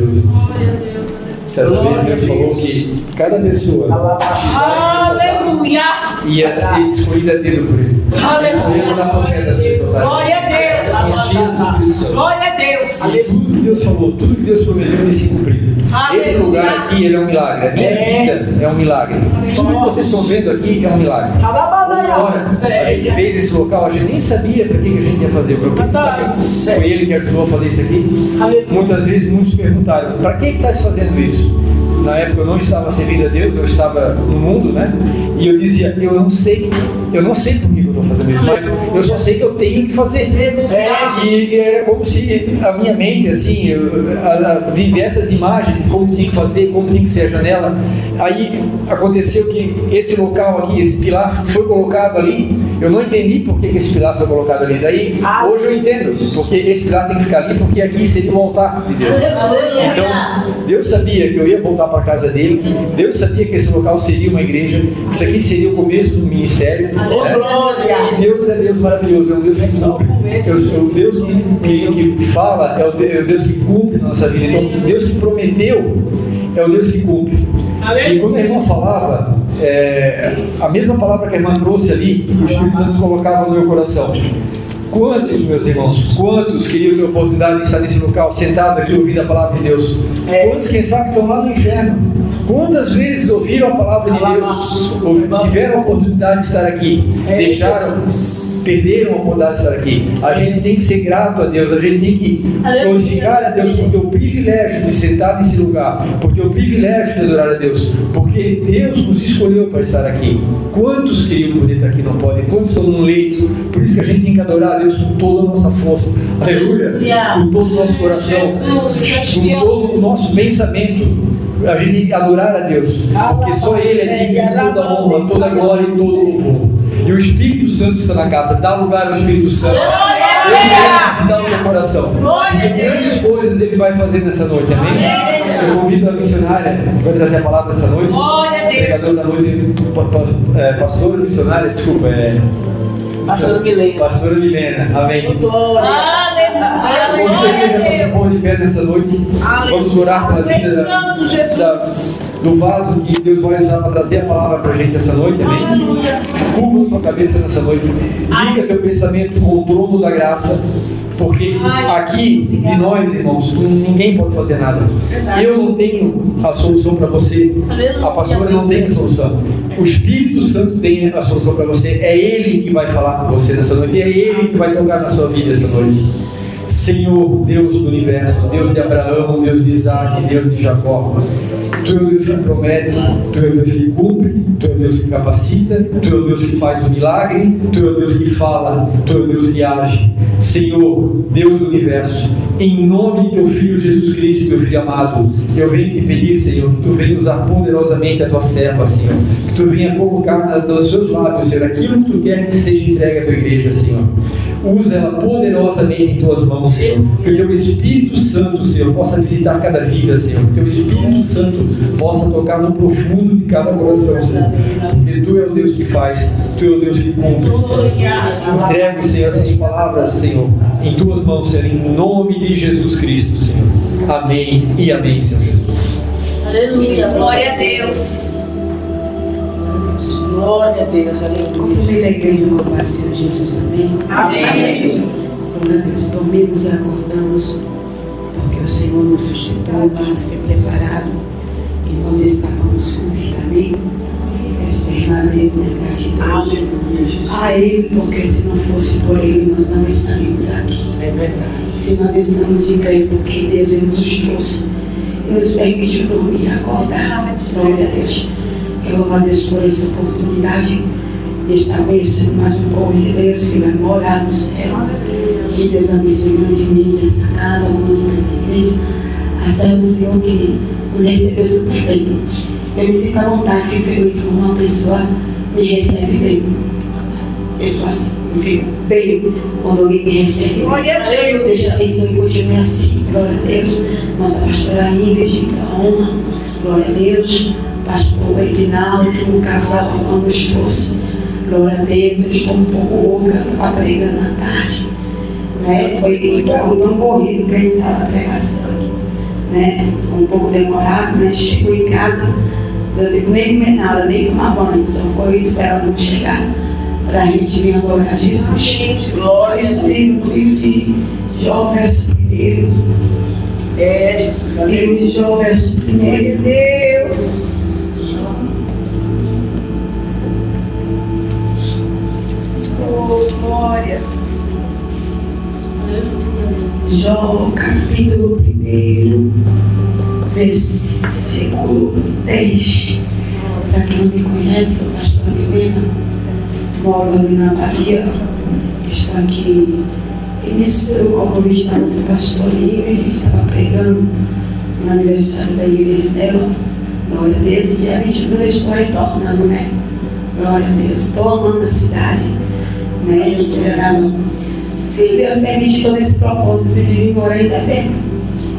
Deus. Certa vez Deus falou que cada pessoa ia ser escolhida a dedo por ele. Aleluia. Glória a Deus. Glória a Deus. Tudo que Deus falou, tudo que Deus prometeu tem se cumprido. Esse lugar aqui, ele é um milagre. A minha vida é um milagre. Tudo que vocês estão vendo aqui é um milagre. A gente fez esse local, a gente nem sabia para que a gente ia fazer. Foi ele que ajudou a fazer isso aqui. Muitas vezes muitos perguntaram, para que está se fazendo isso? Na época eu não estava servindo a Deus, eu estava no mundo, né? E eu dizia, eu não sei por que eu estou fazendo isso, mas eu só sei que eu tenho que fazer. E era como se a minha mente, assim, vivesse essas imagens de como tinha que fazer, como tinha que ser a janela. Aí aconteceu que esse local aqui, esse pilar foi colocado ali. Eu não entendi por que esse pilar foi colocado ali. Daí, hoje eu entendo, porque esse pilar tem que ficar ali, porque aqui seria o altar de Deus. Então, Deus sabia que eu ia voltar para a casa dele. Deus sabia que esse local seria uma igreja. Isso aqui seria o começo do ministério. Deus é Deus maravilhoso, é um Deus que cumpre. É o Deus que fala, é o Deus que cumpre na nossa vida. Então, Deus que prometeu é o Deus que cumpre. E quando a irmã falava, a mesma palavra que a irmã trouxe ali, o Espírito Santo colocava no meu coração. Quantos, meus irmãos, quantos queriam ter a oportunidade de estar nesse local, sentado aqui ouvindo a palavra de Deus? Quantos, quem sabe, estão lá no inferno? Quantas vezes ouviram a palavra de Deus, tiveram a oportunidade de estar aqui, perderam a oportunidade de estar aqui? A gente tem que ser grato a Deus, a gente tem que glorificar a Deus por ter o privilégio de sentar nesse lugar, por ter o privilégio de adorar a Deus, porque Deus nos escolheu para estar aqui. Quantos queriam poder estar aqui e não podem? Quantos estão no leito? Por isso que a gente tem que adorar a Deus com toda a nossa força, aleluia, com todo o nosso coração, com todo o nosso pensamento. A gente tem que adorar a Deus, porque só Ele é digno de toda a honra, toda a glória e todo o louvor. E o Espírito Santo está na casa. Dá lugar ao Espírito Santo. Ele quer visitar o teu coração. E grandes coisas Ele vai fazer nessa noite, amém? Eu convido a missionária que vai trazer a palavra nessa noite. Pregador da noite, pastora missionária, desculpa, Pastora Milena. Pastora Milena, amém. Aleluia. Vamos de pé nessa noite. Vamos orar pela vida do vaso que Deus vai usar para trazer a palavra para a gente essa noite, amém? Curva sua cabeça nessa noite. Liga teu pensamento com o trono da graça. Porque aqui de nós, irmãos, ninguém pode fazer nada. Eu não tenho a solução para você. A pastora não tem a solução. O Espírito Santo tem a solução para você. É Ele que vai falar com você nessa noite. É Ele que vai tocar na sua vida essa noite. Senhor, Deus do universo, Deus de Abraão, Deus de Isaac, Deus de Jacó. Tu é o Deus que promete, Tu é o Deus que cumpre, Tu é o Deus que capacita, Tu é o Deus que faz o milagre, Tu é o Deus que fala, Tu é o Deus que age. Senhor, Deus do universo, em nome de Teu Filho Jesus Cristo, Teu Filho amado, eu venho te pedir, Senhor, que Tu venha usar poderosamente a Tua serva, Senhor, que Tu venha colocar nos seus lábios, Senhor, aquilo que Tu quer que seja entregue à Tua igreja, Senhor. Usa ela poderosamente em Tuas mãos, Senhor. Que o Teu Espírito Santo, Senhor, possa visitar cada vida, Senhor. Que o Teu Espírito Santo possa tocar no profundo de cada coração, Senhor. Porque Tu é o Deus que faz, Tu é o Deus que cumpre, Senhor. Entregue, Senhor, essas palavras, Senhor, em Tuas mãos, Senhor, em nome de Jesus Cristo, Senhor. Amém e amém, Senhor Jesus. Aleluia. Glória a Deus. Glória a Deus, aleluia. Vamos ir à igreja louvar, Senhor Jesus, amém? Amém. Glória a Deus, dormimos e acordamos, porque o Senhor nos sustentou, o vaso foi preparado e nós estávamos com vida, amém? Externamente, minha gratidão. Aleluia, Jesus. A Ele, porque se não fosse por Ele, nós não estaríamos aqui. É verdade. Se nós estamos de pé, porque Deus Ele nos trouxe e nos permitiu dormir e acordar. Glória a Deus. Eu louvo a Deus por essa oportunidade de estar conhecendo mais um povo de Deus que vai morar no céu. Que Deus abençoe grandemente essa casa, onde nessa igreja. A céu do Senhor que nos recebeu super bem. Eu me sinto à vontade, fico feliz quando uma pessoa me recebe bem. Eu estou assim, eu fico bem quando alguém me recebe. Glória a Deus. Deus abençoe e continue assim. Glória a Deus. Nossa pastora Ingrid, a honra. Glória a Deus. Pastor Edinaldo, um casal quando esposa. Glória a Deus, eu estou um pouco louca, estava pregando à tarde. Foi algo não corrido, quem sabe a pregação. né? Um pouco demorado, mas chegou em casa, não deu nem comer nada, nem tomar banho, só foi esperando eu chegar para a gente vir adorar a Jesus. Glória a Deus. Livro de Jó, verso 1. Jesus. Livro de Jó, verso 1. Glória a Deus. Oh, glória. Jó, capítulo 1, versículo 10. Para quem não me conhece, eu sou pastora Milena, moro ali na Bahia, estou aqui. Iniciou o convite da nossa pastoria, a gente estava pregando no aniversário da igreja dela. Glória a Deus, e dia 22 eu estou retornando, né? Glória a Deus, estou amando a cidade, né? Se Deus permitir todo esse propósito de vir morar em dezembro.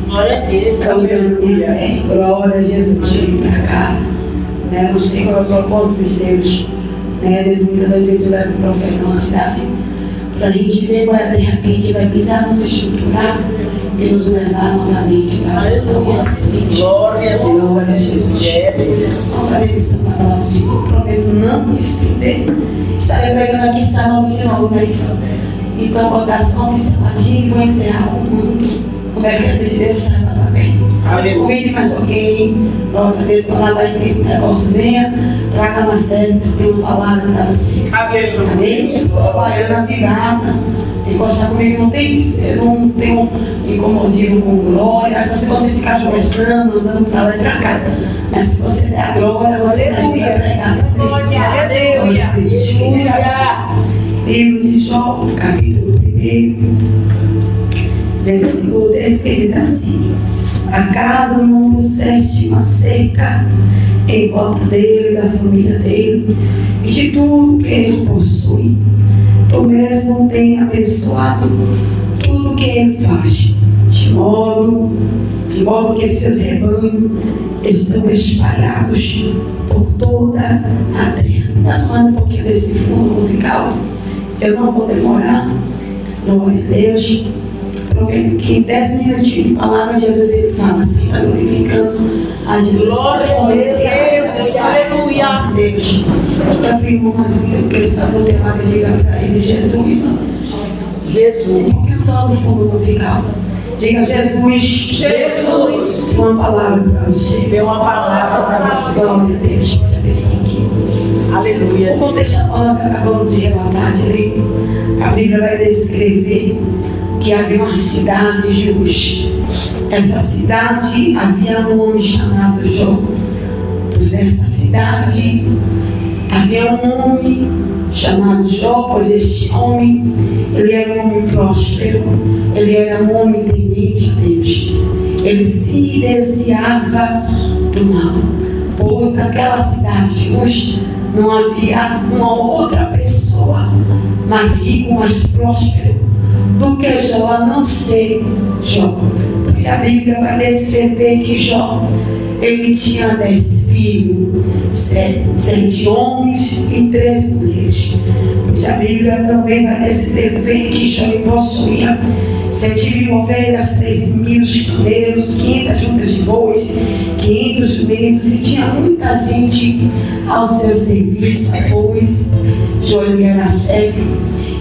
Glória a Deus, estou usando minha fé. Glória a Jesus, de vir para cá. Né? Não sei qual é o propósito de Deus. Né? Deus muitas vezes leva o profeta numa cidade para a gente ver qual é a terra que a gente vai pisar, nos estruturar e nos levar novamente para a nossa seguinte. Glória a Deus, glória a Jesus. Vamos fazer missão na próxima. Eu prometo não me estender. Estarei pregando aqui sábado de novo, né? Então, vou dar só uma pinceladinha e vou encerrar com muito. O decreto de Deus saiba também. Convide mais alguém. Glória a Deus, quando ela vai ter esse negócio, venha, traga umas técnicas, tem uma palavra para você. Amém? Eu sou baiana virada. Encostar comigo não tem isso. Eu não tenho incomodismo com glória. Só se você ficar conversando, andando para lá e para cá. Mas se você der a glória, você vai pregar. Glória a Deus. Livro de Jó, capítulo 1, versículo 10, que diz assim: acaso não puseste uma cerca em volta dele, da família dele, e de tudo que ele possui? Tu mesmo tem abençoado tudo que ele faz, de modo que seus rebanhos estão espalhados por toda a terra. Mas mais um pouquinho desse fundo musical. Eu não vou demorar, glória a Deus, porque em 10 minutinhos de palavra, Jesus ele fala assim, glorificando a Jesus. Glória a Deus, aleluia a Deus. Eu também vou mais um que está no telado e diga para ele, Jesus, Jesus, só no fundo musical. Diga Jesus, Jesus, uma palavra para você. Dê uma palavra para você. Glória a Deus, essa pessoa aqui. Aleluia. O contexto que nós acabamos de relatar de ler, a Bíblia vai descrever que havia uma cidade de luz. Essa cidade havia um homem chamado Jó. Pois nessa cidade havia um homem chamado Jó, pois este homem, ele era um homem próspero, ele era um homem temente a Deus. Ele se desviava do mal, pois naquela cidade de luz não havia uma outra pessoa mais rico, mais próspero do que Jó, a não ser Jó. Porque a Bíblia vai descrever que Jó, ele tinha 10 filhos, 7 homens e 3 mulheres. Pois a Bíblia também vai descrever que Jó possuía 7.000 ovelhas, 3.000 camelos, 500 juntas de bois, 500 jumentos, e tinha muita gente ao seu serviço, pois Jó era chefe,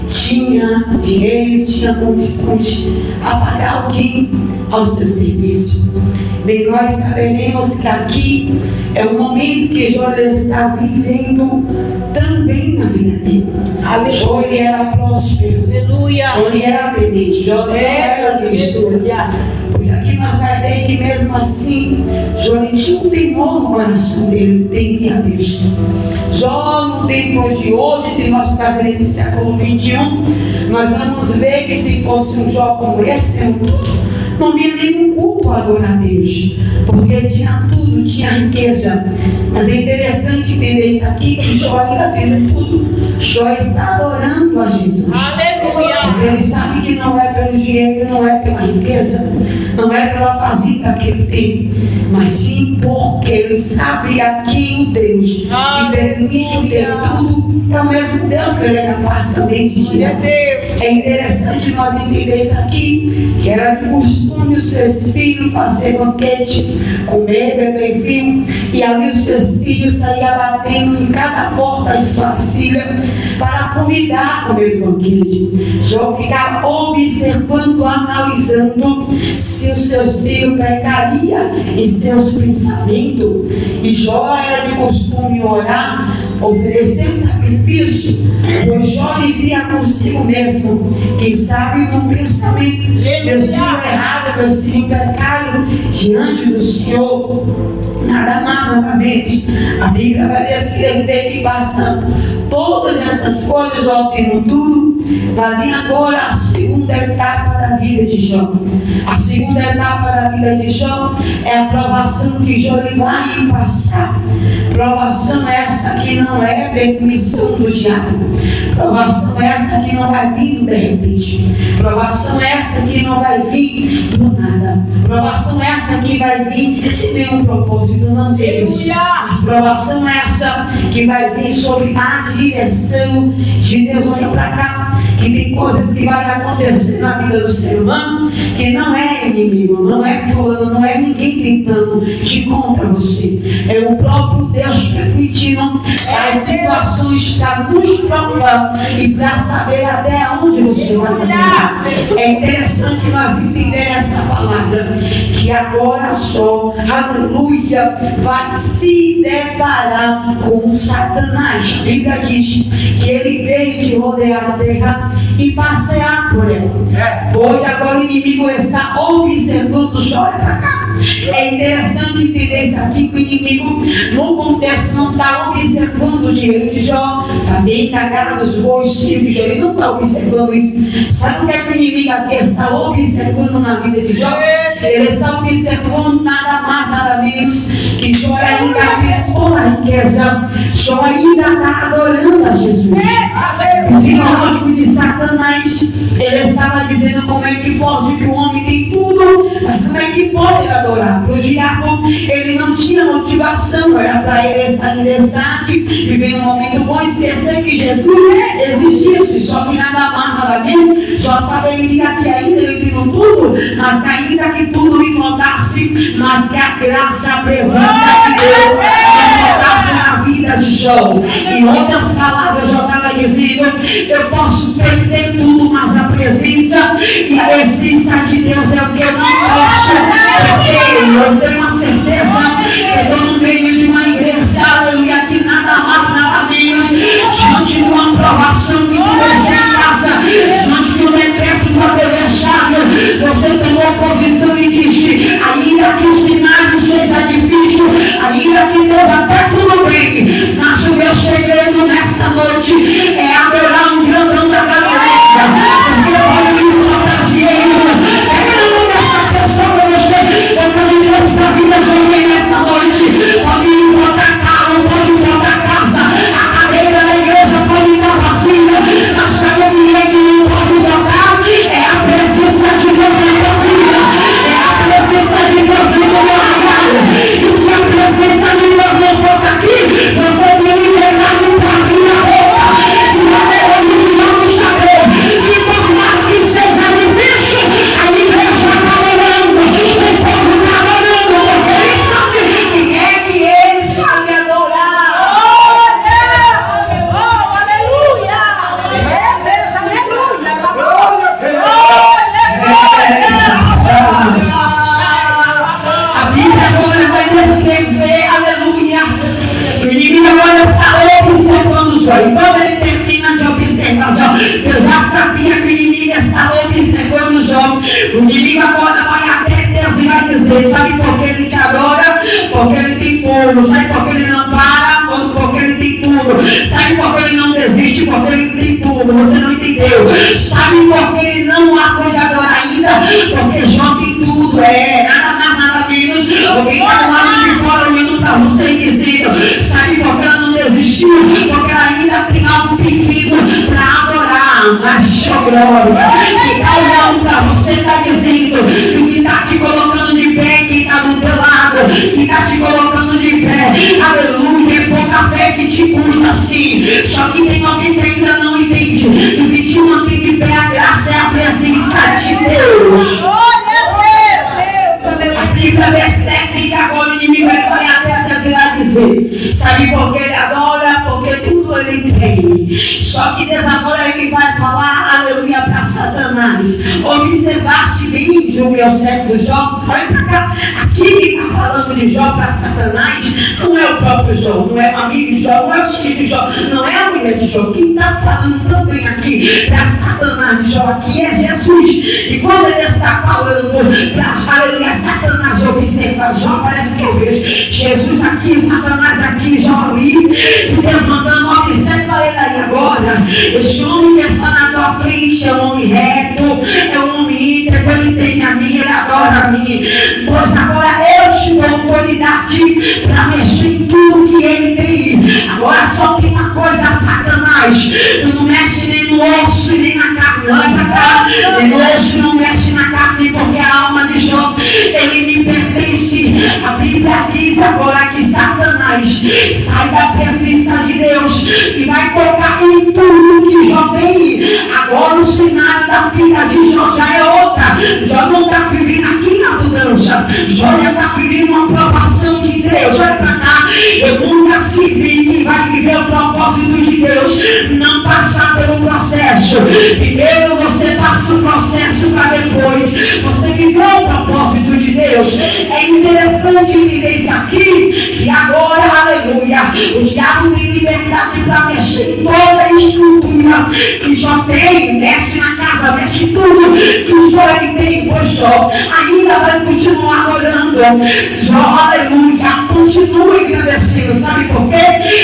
tinha dinheiro, tinha condições a pagar alguém ao seu serviço. Bem, nós saberemos que aqui é o momento que Jó está vivendo também na vida dele. Jó ele era próspero, Jó ele era temente, Jó era mistura. Pois aqui nós vamos ver que mesmo assim, Jó ele tinha um temor no coração dele, temia a Deus. Jó no tempo de hoje, se nós ficarmos nesse século 21, nós vamos ver que se fosse um Jó como esse, não havia nenhum culto a adorar a Deus, porque tinha tudo, tinha riqueza. Mas é interessante entender isso aqui, que Jó ainda tendo tudo, Jó está adorando a Jesus. Aleluia! Ele sabe que não é pelo dinheiro, não é pela riqueza, não é pela fazenda que ele tem, mas sim porque ele sabe aqui o Deus que permite ter tudo, é o mesmo Deus que ele é capaz também de tirar. É interessante nós entender isso aqui, que era de costume os seus filhos fazer banquete, comer, beber vinho, e ali os seus filhos saíam batendo em cada porta de sua filha para convidar a comer o banquete. Jó ficava observando, analisando se os seus filhos pecariam em seus pensamentos. E Jó era de costume orar, oferecer sacrifício, pois Jó dizia consigo mesmo: quem sabe no pensamento, meus filhos erraram, meus filhos pecaram diante do Senhor. Nada mais, nada menos. A Bíblia vai descrever que passando todas essas coisas, Jó tendo tudo, vai vir agora a segunda etapa da vida de Jó. A segunda etapa da vida de Jó é a provação que Jó vai passar. Provação essa que não é permissão do diabo. Provação essa que não vai vir de repente. Provação essa que não vai vir do nada. Provação essa que vai vir sem nenhum propósito, não deles. Mas provação essa que vai vir sobre a direção de Deus. Olha para cá, que tem coisas que vai acontecer na vida do ser humano que não é inimigo, não é fulano, não é ninguém tentando de contra você. É o próprio Deus permitindo as situações para nos provar e para saber até onde você vai caminhar. É interessante nós entender essa palavra, que agora só, aleluia, vai se deparar com Satanás. A Bíblia diz que ele veio de rodear a terra e passear por ela. Hoje agora o inimigo está observando Jó. Olha para cá. É interessante entender isso aqui, que o inimigo no contexto não está observando o dinheiro de Jó, fazer na cara dos bois, filhos de Jó. Ele não está observando isso. Sabe o que é que o inimigo aqui está observando na vida de Jó? Ele está observando nada mais, nada menos que Jó ainda tem a riqueza. Jó ainda está adorando a Jesus. O psicológico de Satanás, ele estava dizendo como é que pode, que o homem tem tudo, mas como é que pode adorar? Para o diabo, ele não tinha motivação, era para ele estar em destaque, viver um momento bom e esquecer que Jesus existisse. Só que nada mais, nada menos, só saberia que ainda ele tem tudo, mas que ainda que tudo lhe faltasse, mas que a graça, a presença de Deus faltasse na vida de Jó. Em outras palavras, Jó estava dizendo: eu posso perder tudo, mas a presença e a essência de Deus é o que eu não posso perder. Eu tenho a certeza que eu no meio de uma igreja, aleluia, que nada mais, nada menos, diante de uma aprovação que tu és em casa, diante de um decreto que foi deixado, você tomou posição e disse: ainda que o cenário seja difícil, ainda que Deus até tudo bem, mas o meu segredo nesta noite é adorar um grandão da Galileia, porque pode me faltar dinheiro, pega na mão dessa pessoa para você, botar de Deus para a vida de alguém nessa noite. Pode me faltar carro, pode me faltar casa, a cadeira da igreja pode estar vazia, mas sabe o que não pode faltar? É a presença de Deus na tua vida, é a presença de Deus no teu trabalho. E se a presença de Deus não for aqui, você tem liberdade para abrir a boca e para não saber que por mais que seja difícil, a igreja está orando, o povo está orando, porque ele sabe quem é que ele sabe adorar. Aleluia! Deus, aleluia! A Bíblia agora vai descrever, aleluia, o inimigo agora está observando Jó. E quando ele termina de observar Jó, eu já sabia que o inimigo estava observando Jó. O inimigo agora vai até Deus e vai dizer: sabe por que ele te adora? Porque ele tem tudo. Sabe por que ele não para? Porque ele tem tudo. Sabe por que ele não desiste? Porque ele tem tudo. Você não entendeu. Sabe por que ele não largou de adorar ainda? Porque Jó tem tudo. Nada mais, nada menos. Alguém está do lado de fora olhando para você e dizendo: sabe por que ela não desistiu? Porque ela ainda tem algo pequeno para adorar. Mas glória. Quem está olhando para você está dizendo que o que está te colocando de pé, quem está do teu lado, que está te colocando de pé, aleluia, é pouca fé que te custa assim. Só que tem alguém que ainda não entende que o que te mantém de pé técnica, agora o inimigo vai olhar até atrás e vai dizer: sabe por que ele adora? Porque tudo ele tem. Só que Deus agora ele vai falar, aleluia, para Satanás. Observaste bem o meu servo Jó? Olha para cá. Aqui ele está falando de Jó para Satanás. Não é o próprio Jó, não é o amigo de Jó, não é o filho de Jó, não é a mulher de Jó. Quem está falando também aqui para Satanás de Jó aqui é Jesus. E quando ele está falando para aleluia, Satanás observa Jó, parece que eu vejo Jesus aqui, Satanás aqui, Jó ali, e Deus mandando, observa ele aí agora. Esse homem que está na tua frente é um homem reto, é um homem íntegro, ele tem a mim, ele adora a mim. Pois agora eu te dou autoridade para mexer em tudo que ele tem. Agora só tem uma coisa, Satanás, tu não mexe nem no osso e nem na carne, não é para cá. Nem no osso não mexe na carne, porque a alma de Jó, ele me pertence. A Bíblia diz agora que Satanás sai da presença de Deus e vai tocar em tudo que Jó tem. Agora o cenário da vida de Jó já é outra. Jó não está vivendo aqui na mudança. Jó já está vivendo uma aprovação de Deus. Olha para cá. Eu nunca se vi que vai viver o propósito de Deus, não passar pelo processo. Primeiro você passa o processo para depois você viver o propósito de Deus. É interessante entender isso aqui, que agora, aleluia, o diabo tem liberdade para mexer em toda a estrutura que Jó tem, mexe na casa, mexe em tudo que Jó ele tem, pois Jó ainda vai continuar adorando. Jó, aleluia, continua agradecendo. Sabe por quê?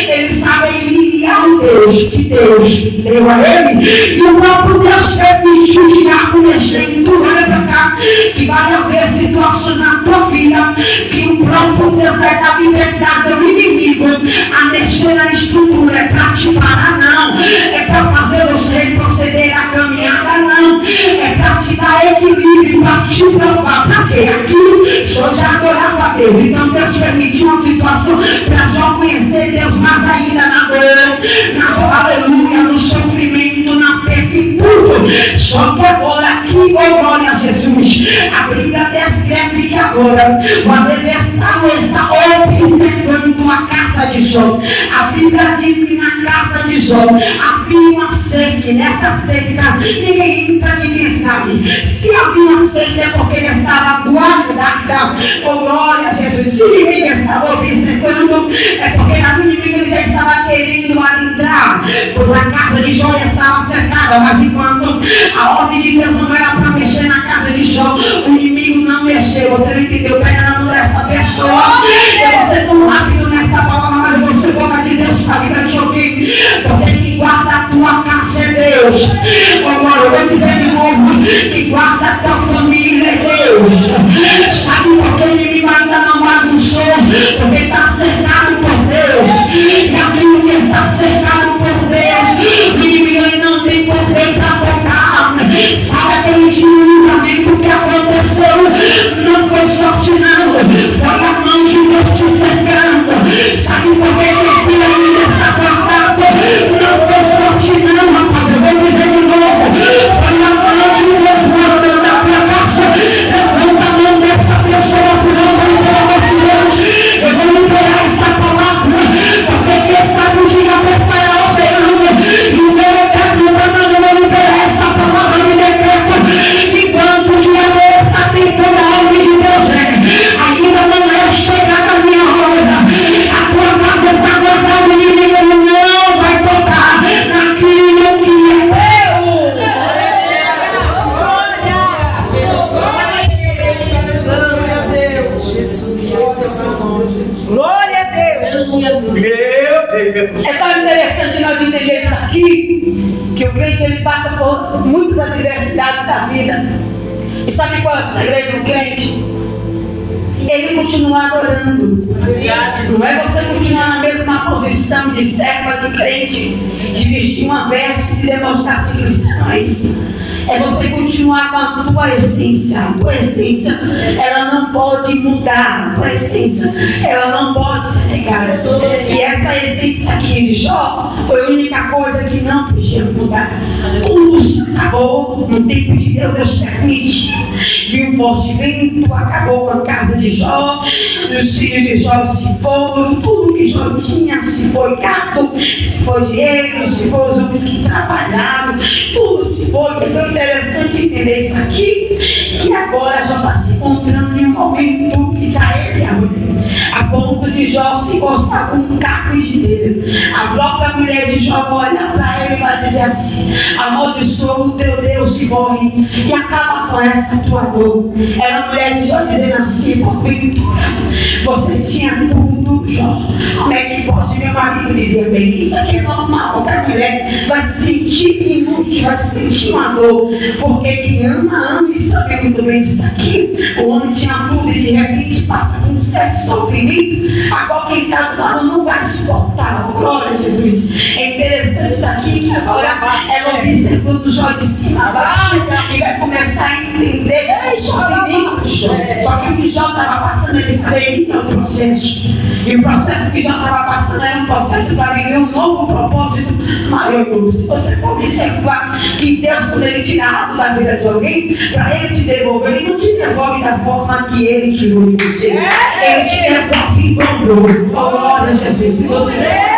Ele sabe aliviar o Deus que Deus deu a ele, e o próprio Deus permite o diabo mexer em tudo. Olha para cá, que vai haver situações na tua vida que o próprio Deus vai dar liberdade ao inimigo a mexer na estrutura. É para te parar, não. É para fazer você proceder a caminhada, não. É para te dar equilíbrio, para te provar. Para quê? Aquilo Jó já adorava a Deus. Então Deus permitiu uma situação para Jó conhecer Deus mais ainda na dor, aleluia, no sofrimento, na perda e tudo. Só que agora aqui, oh glória a Jesus, a Bíblia descreve que agora o adversário está observando a casa de Jó. A Bíblia diz que na casa de Jó havia uma cerca, e nessa cerca ninguém entra, ninguém sabe. Se havia uma cerca é porque ele estava guardada. Oh glória a Jesus. Se ninguém estava observando é porque o inimigo já estava querendo entrar, pois a casa de Jó já estava cercada. Mas enquanto a ordem de Deus não era para mexer na casa de Jó, o inimigo não mexeu. Você não entendeu? Pega na mão dessa pessoa. Eu vou ser tão rápido nessa palavra, mas você boca de Deus para vir de alguém, porque quem guarda a tua casa é Deus. Agora eu vou dizer de novo: quem guarda a tua família é Deus. Sabe por que o inimigo ainda não bagunçou? Porque está cercado por Deus. E aquilo que está cercado por Deus, o inimigo ele não tem poder para tocar. Sabe aquele livramento que aconteceu? Não foi sorte, não. Foi a mão de Deus te cercando. Sabe por que teu filho ainda está guardado? Não foi sorte, não, rapaz. Eu vou dizer de novo: foi a mão de Deus guardando a tua casa. Levanta a mão dessa pessoa por nome de Deus. Eu vou liberar esta palavra, porque quem sabe o dia vai estar operando. E o meu eterno está mandando liberar esta palavra de decreto. Enquanto o dia está tentando a ordem de Deus, ainda não é chegada a minha hora. A tua casa está guardada, o inimigo não vai tocar naquilo que é teu. Glória a Deus. Meu Deus! É tão interessante nós entendermos isso aqui, que o crente ele passa por muitas adversidades da vida. E sabe qual é o segredo do crente? Ele continuar adorando. Não é você continuar na mesma posição de serva, de crente, de vestir uma veste e se demonstrar assim cristãs. É você continuar com a tua essência. A tua essência, ela não pode mudar. A tua essência, ela não pode ser negada. E essa essência aqui de Jó foi a única coisa que não podia mudar. Tudo se acabou no tempo de Deus. Deus permite. Viu um forte vento, acabou com a casa de Jó. Jó, os filhos de Jó se foram, tudo que Jó tinha se foi, gato, se foi dinheiro, se foi os homens que trabalharam, tudo se foi. Foi interessante entender isso aqui, que agora Jó está se encontrando em um momento que está ele e a mulher, a ponto de Jó se gostar com um caco de dinheiro. A própria mulher de Jó vai olhar para ele e vai dizer assim: amaldiçoa o teu Deus que morre e acaba com essa tua dor. Era a mulher de Jó dizendo assim: porventura, você tinha tudo, Jó. Como é que pode meu marido viver bem? Isso aqui é normal. Qualquer mulher vai se sentir inútil, vai se sentir uma dor. Porque quem ama e sabe muito bem isso aqui. O homem tinha tudo e de repente passa por um certo sofrimento. Agora quem está do lado não vai suportar. Glória a Jesus. É interessante isso aqui, que agora ela observando Jó de cima e vai começar a entender o sofrimento de Jó. Só que o que Jó estava passando, ele saberia o processo. E o processo que Jó estava passando era um processo para viver um novo propósito maior. Se você for observar que Deus, quando Ele tira algo da vida de alguém, para Ele te devolver, Ele não te devolve da forma que Ele tirou de você. Ele te devolve e dobrou. Glória a Jesus. Se você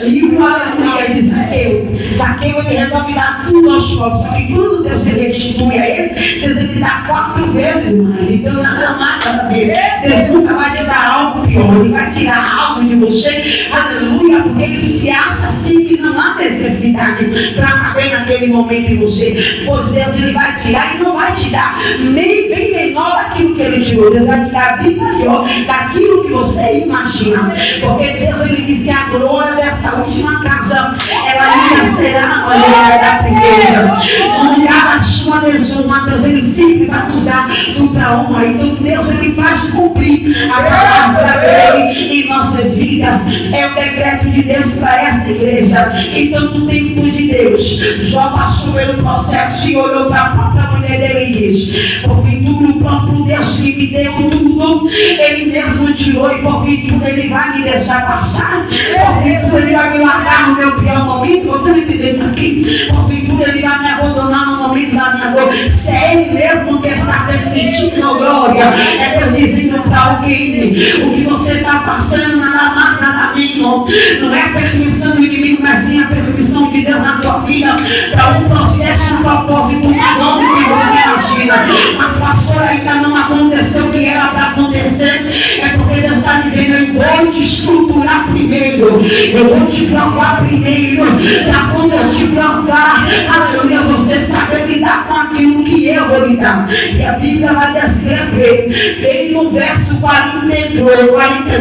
livro, aleluia, esse Zaqueu, ele resolve dar tudo aos pobres. Só que quando Deus ele restitui a ele, Deus ele dá 4 vezes mais. Então nada mais saber. Deus nunca vai te dar algo pior. Ele vai tirar algo de você, aleluia, porque ele se acha assim que não há necessidade para caber naquele momento em você. Pois Deus ele vai tirar e não vai te dar bem menor daquilo que ele tirou. Deus vai te dar bem maior daquilo que você imagina. Porque Deus ele diz que a glória dessa última casa, ela ainda será a glória da primeira. Onde há a sua pessoa, Deus ele sempre vai usar do para uma. Então Deus ele faz cumprir a palavra dele em nossas vidas. É o decreto de Deus para esta igreja. Então no tempo de Deus, Jó passou pelo processo e olhou para a própria mulher dele e diz: porventura o próprio Deus que me deu tudo, ele mesmo tirou, e porventura ele vai me deixar passar, porventura ele vai me largar no meu pior momento. Você não entendeu isso aqui? Porventura ele vai me abandonar no momento da minha dor. Se é ele mesmo que está permitindo a glória, é Deus dizendo para alguém: o que você está passando nada mais, nada menos, não é a permissão do inimigo, mas sim a permissão de Deus na tua vida, para um processo, um propósito maior do que você imagina. Mas pastor, ainda não aconteceu o que era para acontecer. É porque Deus está dizendo: eu vou te estruturar primeiro, eu vou te provar primeiro, para quando eu te provar, aleluia, você saber lidar com aquilo que eu vou lidar. E a Bíblia vai descrever bem no verso 42,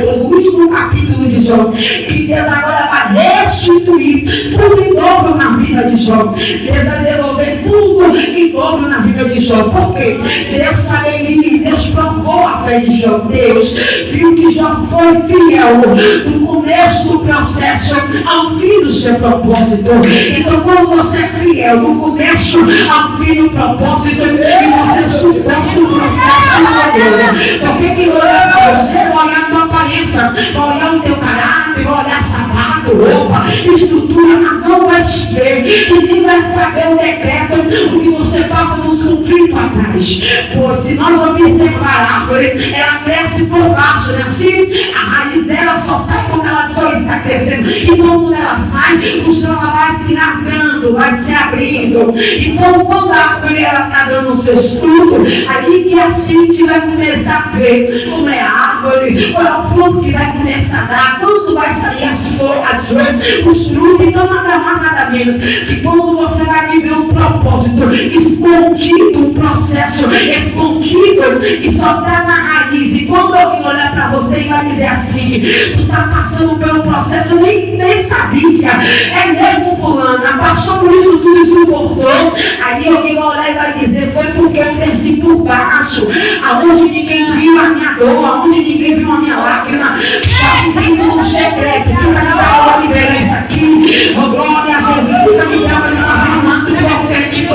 o último capítulo de Jó, que Deus agora vai restituir tudo em dobro na vida de Jó. Deus vai devolver tudo em dobro na vida de Jó. Por quê? Deus saberia, Deus provou a fé de Jó. Deus viu que Jó foi fiel do começo do processo ao fim do seu propósito. Então quando você é fiel do começo ao fim do propósito, e você suporta o processo inteiro. Porque quem olha para você vai olhar a tua aparência, vai olhar o teu caráter, vai olhar sapato, roupa, estrutura, mas não vai se ver. Ninguém vai saber o decreto, o que você passa nos conflitos atrás. Pois se nós observar a árvore, ela cresce por baixo, né? Assim, a raiz dela só sai quando ela só está crescendo. E quando ela sai, o chão vai se rasgando, vai se abrindo. Então quando a árvore está dando os seus frutos, aí que a gente vai começar a ver como é a árvore, qual é o fruto que vai começar a dar, quando vai sair as flores, os frutos. Então nada mais, nada menos que quando você vai viver um propósito escondido, um processo escondido e só está na raiz. E quando alguém olhar para você e vai dizer assim: tu está passando pelo processo, eu nem sabia, é mesmo fulana, passou por isso tudo, suportou. Aí alguém vai olhar e vai dizer: foi porque eu desci por baixo, aonde ninguém viu a minha dor, aonde ninguém viu a minha lágrima, só que tem um secreto. Fica me dando a diferença aqui. Oh glória a Jesus, fica me dando a fazer o máximo importante.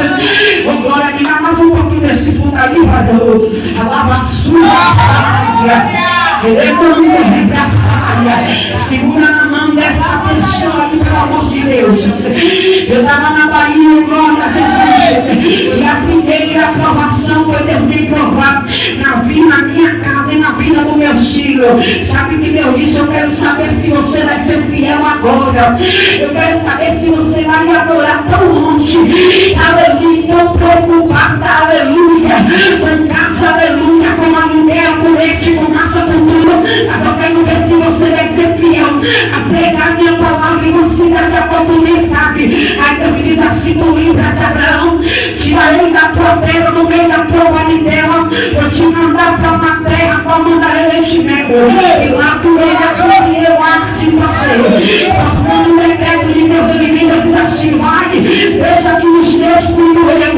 Oh glória a Deus, mais um pouquinho desse fundo ali, a lava sua, área. Segura na mão dessa pessoa, pelo amor de Deus. Eu estava na Bahia, glória a Jesus. E a primeira aprovação foi Deus me provar na minha casa e na vida dos meus filhos. Sabe que Deus disse? Eu quero saber se você vai ser fiel agora. Eu quero saber se você vai adorar tão longe. Aleluia, tão preocupada, aleluia. Com casa, aleluia, com a mulher, com leite, com massa, com tudo. Mas eu quero ver se você vai ser fiel a pregar minha palavra e você daqui a pouco nem sabe. Aí Deus diz assim no livro de Abraão: tira ele da tua terra, no meio da tua parentela, vou te mandar para uma terra para mandar leite e mel. E lá tu verás o que eu acho de fazer. Passando o decreto de Deus, ele vem e diz assim: vai, deixa que os teus cuidam eu,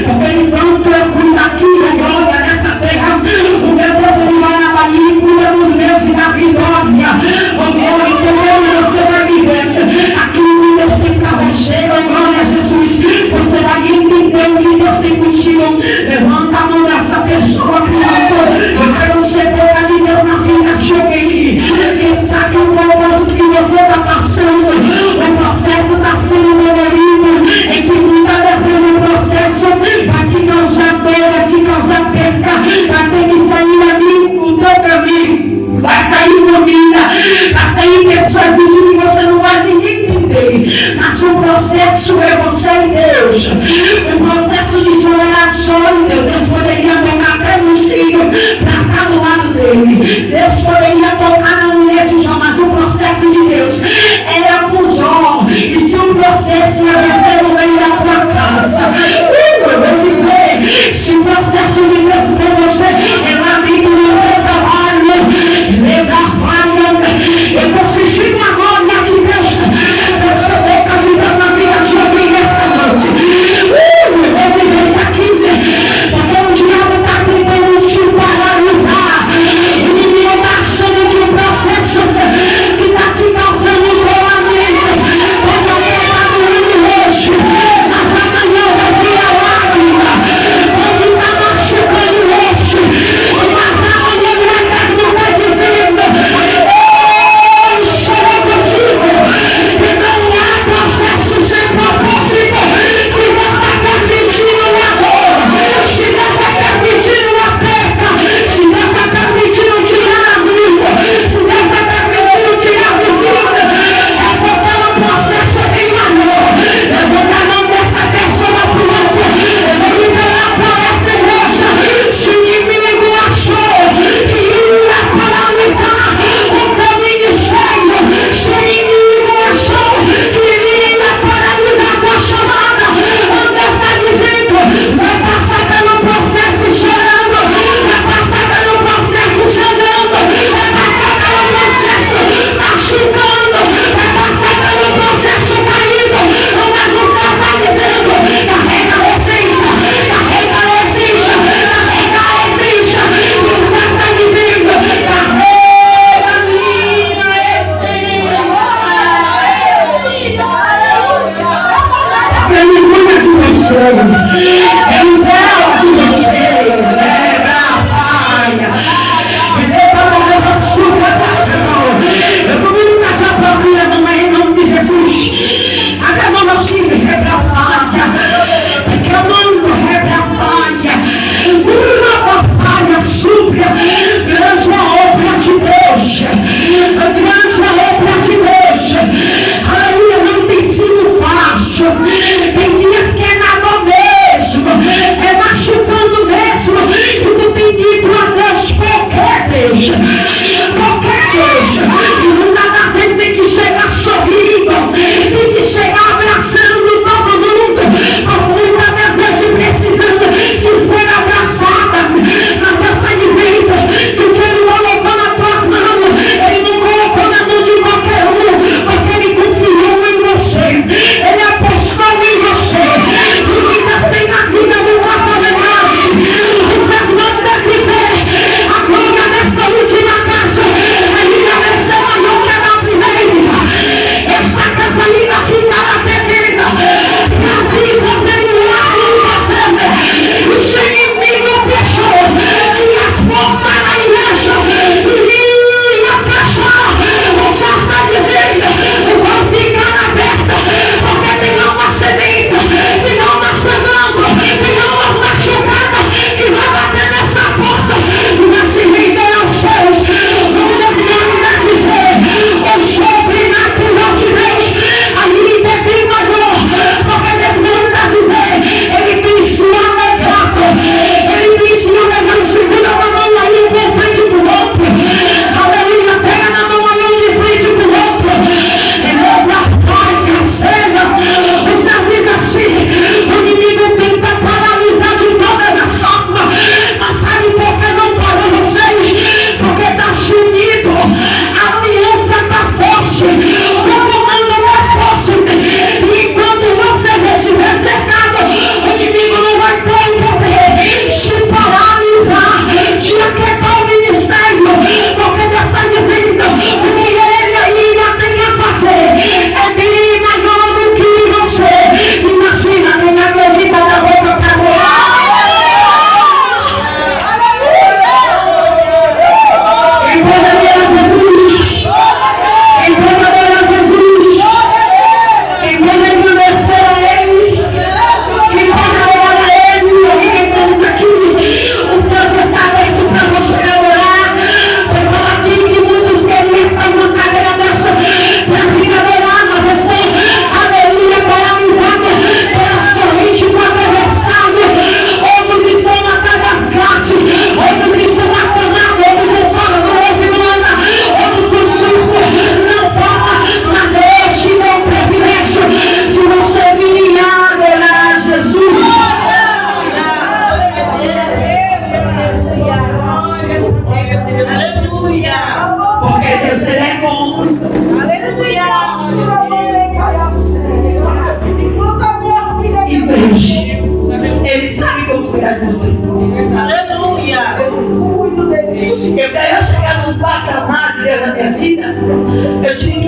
porque enquanto eu cuido aqui, glória nessa terra, o meu Deus ele vai na Bahia e cuida dos meus e da vitória. O meu entendeu, você vai viver aquilo que Deus tem para você, glória a Jesus. Você vai entender o que Deus tem contigo. Levanta a mão dessa pessoa, criança. Eu quero ser boa de Deus na vida, cheguei. Quem sabe o famoso que você está passando, o processo está sendo dolorido, em que muitas das vezes o processo vai te causar dor, vai te causar perca, vai ter que sair ali do teu caminho, vai sair família, vai sair pessoas que você não vai ninguém entender, mas o processo é você e Deus. O processo de chorar só em Deus. Deus poderia tocar até no filho para estar do lado dele. Deus poderia tocar na mulher de Jó, mas o processo de Deus era com Jó. E se o processo é você no meio da tua casa, eu vou dizer, se o processo de Deus for você, é lá dentro do trabalho, levar falha. Eu vou sentir uma glória de Deus. Eu sou boca de Deus na vida de alguém nessa noite. Eu vou dizer isso aqui, porque o diabo está tentando te paralisar. O inimigo está achando que o processo que está te causando isolamento, possa pegar no roxo, mas amanhã vai vir a lágrima, pode estar machucando o roxo.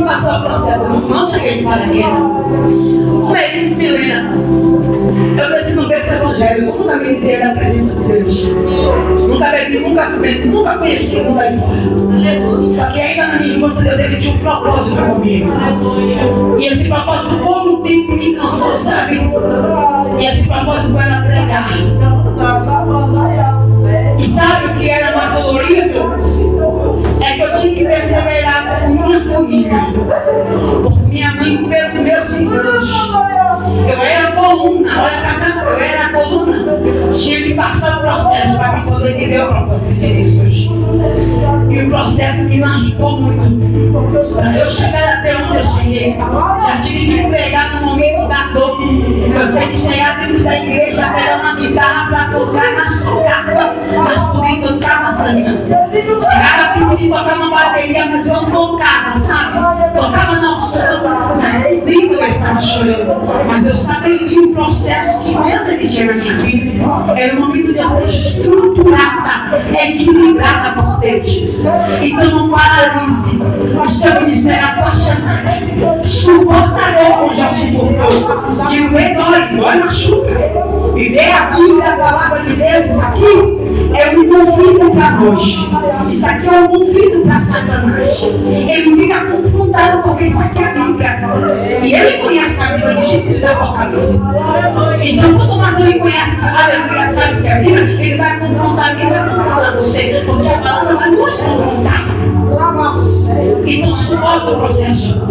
passar o processo. Eu não cheguei de paraquedas. Como é isso, Milena? Eu preciso ver esse evangelho. Eu nunca conheci a presença de Deus. Nunca bebi, nunca fumei, nunca conheci o mundo aí fora. Só que ainda na minha infância, Deus ele tinha um propósito comigo. E esse propósito por um tempo me cansou, sabe? E esse propósito era pregar. E sabe o que era mais dolorido? É que eu tinha que perseverar com minha família. Por minha mãe, pelos meus irmãos. Eu era a coluna, olha pra cá, eu era a coluna. Tinha que passar o processo para poder viver o propósito de Deus. E o processo me machucou muito. Para eu chegar até onde eu cheguei, já tive que pregar no momento da dor. Eu sei que chegar dentro da igreja, pegar uma guitarra para tocar na socapa, mas podia tocar na sangue. Chegava para poder tocar uma bateria, mas eu não tocava, sabe? Tocava no chão, mas dentro eu estava chorando. Mas eu sabia que o processo que Deus ele tinha na minha vida era o momento de eu ser estruturada, equilibrada por Deus. Então não paralise o seu ministério apaixonado, suportador como já suportou. E o dói machuca. Viver a Bíblia, a palavra de Deus, isso aqui é um convite para nós. Isso aqui é um convite para Satanás. Ele fica confrontado porque isso aqui é a Bíblia. E ele conhece a Bíblia de Gênesis e Apocalipse. Então, quando mais ele conhece a Bíblia, sabe que é a Bíblia, ele vai confrontar a Bíblia, vai confrontar você, porque a palavra vai nos confrontar. Então, suporta o processo.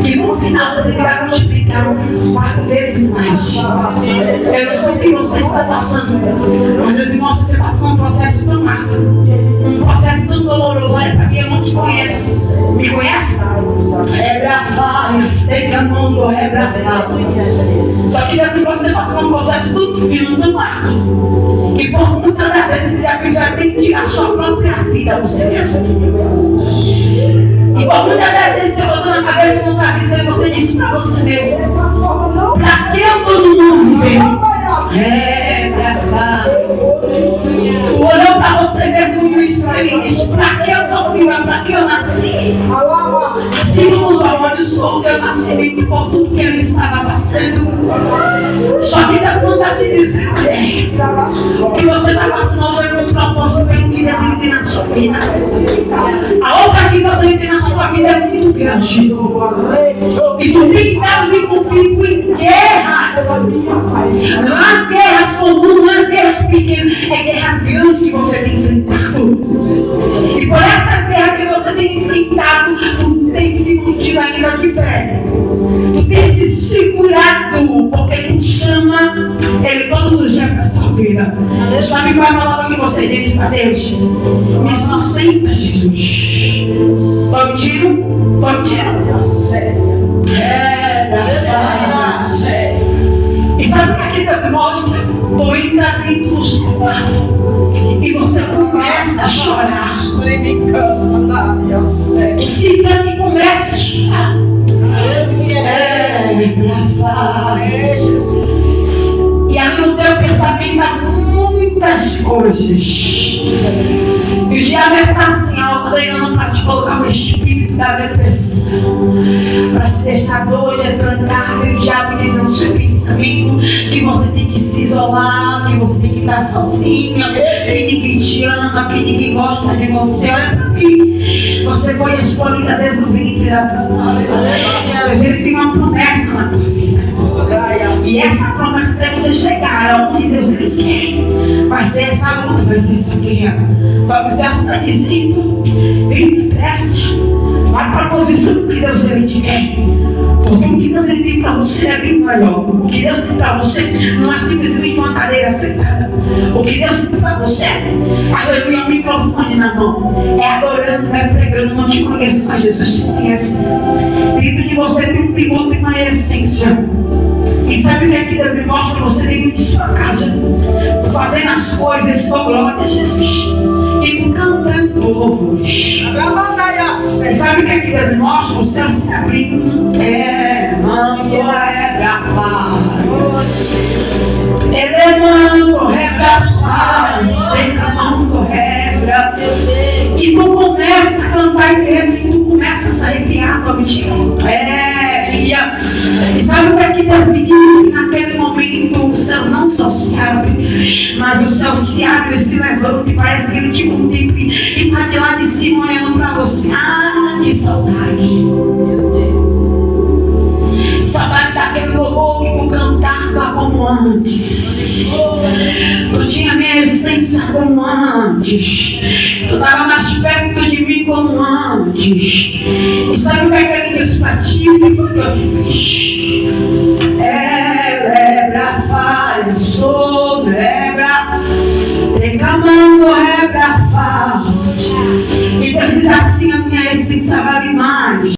Que no final você vai multiplicar 4 vezes mais. Eu não sei o que você está passando, mas eu mostro que você passou um processo tão marcado, um processo tão doloroso. Olha para mim, eu não te conheço. Me conhece? Só que Deus não você passou um processo tão fino, tão marcado, que por muitas das vezes a pessoa tem que tirar a sua própria vida, você mesmo. E por muitas das vezes você botou na cabeça com sua vida e você disse para você mesmo: para que eu estou no mundo vivendo? Tu olhou para você mesmo e o Espírito disse: para que eu estou viva? Para que eu nasci? Assim como os olhos com o teu nascimento, por tudo que ele estava passando. Só que Deus não está te dizendo o que você está passando hoje é um propósito pelo que Deus tem na sua vida. A obra que Deus tem na sua vida é muito grande. E tu tem que estar contigo em guerras. Não as guerras comuns, não as guerras pequenas, é guerras grandes que você tem enfrentado. E por essas guerras que você tem enfrentado, tu tem se mantido ainda de pé. Tu tem se segurado, porque tu chama Ele todos os dias para a sua vida. Sabe qual é a palavra que você disse para Deus? Me sustenta, Jesus. Estou mentindo? Estou mentindo? E sabe o que aqui Deus mostra? Tu entra dentro do seu quarto e você começa a chorar. E se e começa a chorar. E aí no teu pensamento há muitas coisas. E o diabo está assim, ordenando para te colocar o espírito da depressão, para te deixar doida, trancada. E o diabo diz no seu pensamento que você tem que se isolar, que você tem que estar sozinha, que ninguém te ama, que ninguém gosta de você. Olha para mim, você foi escolhida desde o ventre da tua mãe. Mas ele tem uma promessa na tua vida. E essa promessa deve ser chegar aonde Deus lhe quer. Vai ser essa luta, vai ser essa guerra. Só que você está dizendo: vem depressa, vai para a posição que Deus lhe quer. Porque o que Deus tem para você é bem maior. O que Deus tem para você não é simplesmente uma cadeira sentada. O que Deus tem para você, aleluia, um microfone na mão, é adorando, é pregando. Não te conheço, mas Jesus te conhece. Dentro de você tem um tributo e uma essência. E sabe o que aqui Deus me mostra? Você dentro de sua casa, fazendo as coisas com glória a Jesus e cantando louvores. Sabe o que aqui Deus me mostra? O céu se abrindo. E tu começa a cantar e tu começa a sair de água. noite. E sabe o que é que Deus me disse? Naquele momento os céus não só se abrem, mas os céus se abrem, se levantam e parece que Ele te contempla e está de lá de cima olhando para você. Ah, que saudade! Saudade daquele louvor que tu cantava como antes. Tu tinha minha essência como antes. Tu estava mais perto de mim como antes. E sabe o que é que Ele fez pra ti? O que foi que eu te fiz? Lebra, falha, lebra, declamando, lebra, face. E Deus diz assim: a minha essência vale mais.